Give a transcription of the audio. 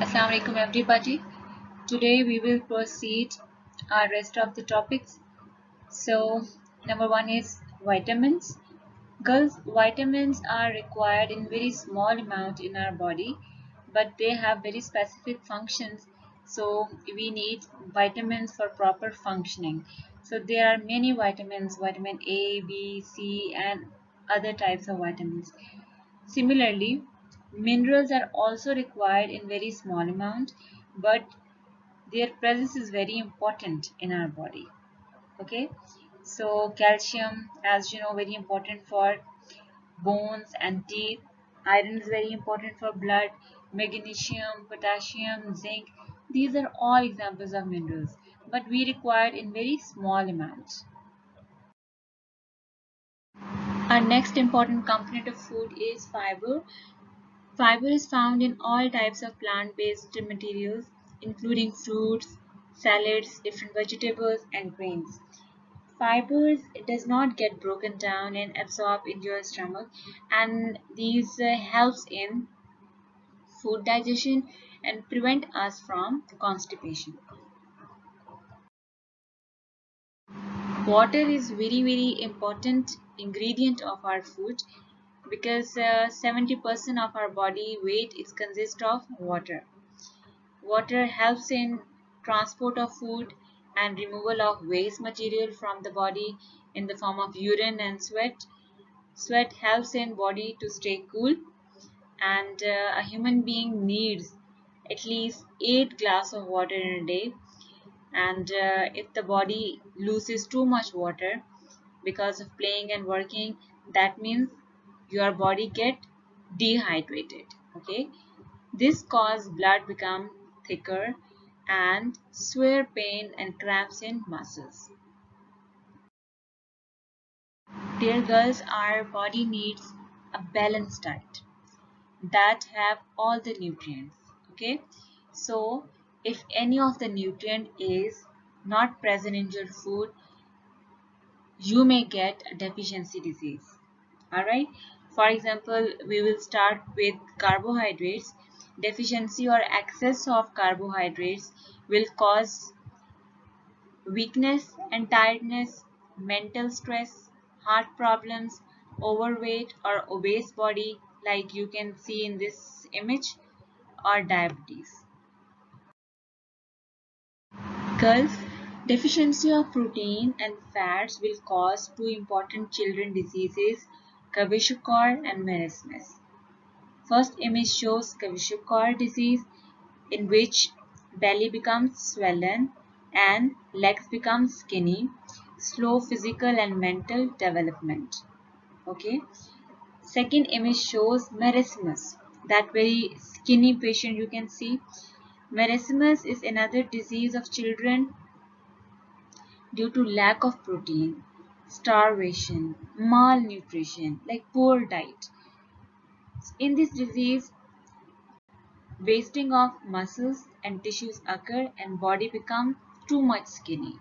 Assalamu alaikum everybody. Today we will proceed our rest of the topics. So number one is vitamins. Girls, vitamins are required in very small amount in our body, but they have very specific functions. So we need vitamins for proper functioning. So there are many vitamins, vitamin A, B, C, and other types of vitamins. Similarly, minerals are also required in very small amount, but their presence is very important in our body. Okay, so calcium, as you know, very important for bones and teeth. Iron is very important for blood. Magnesium, potassium, zinc, these are all examples of minerals, but we require in very small amounts. Our next important component of food is fiber. Fiber is found in all types of plant-based materials, including fruits, salads, different vegetables, and grains. Fibers does not get broken down and absorbed into your stomach, and these helps in food digestion and prevent us from constipation. Water is very important ingredient of our food because 70% of our body weight is consist of water. Water helps in transport of food and removal of waste material from the body in the form of urine and sweat. Sweat helps in body to stay cool, and a human being needs at least 8 glasses of water in a day. And if the body loses too much water because of playing and working, that means your body get dehydrated. Okay, this cause blood become thicker and severe pain and cramps in muscles. Dear girls, our body needs a balanced diet that have all the nutrients. Okay, so if any of the nutrient is not present in your food, you may get a deficiency disease. All right, for example, we will start with carbohydrates. Deficiency or excess of carbohydrates will cause weakness and tiredness, mental stress, heart problems, overweight or obese body like you can see in this image, or diabetes. Girls, deficiency of protein and fats will cause two important children diseases, Kwashiorkor and marasmus. First image shows Kwashiorkor disease, in which belly becomes swollen and legs become skinny, slow physical and mental development. Okay. Second image shows marasmus, that very skinny patient you can see. Marasmus is another disease of children due to lack of protein, starvation, malnutrition, like poor diet. In this disease, wasting of muscles and tissues occur and body become too much skinny.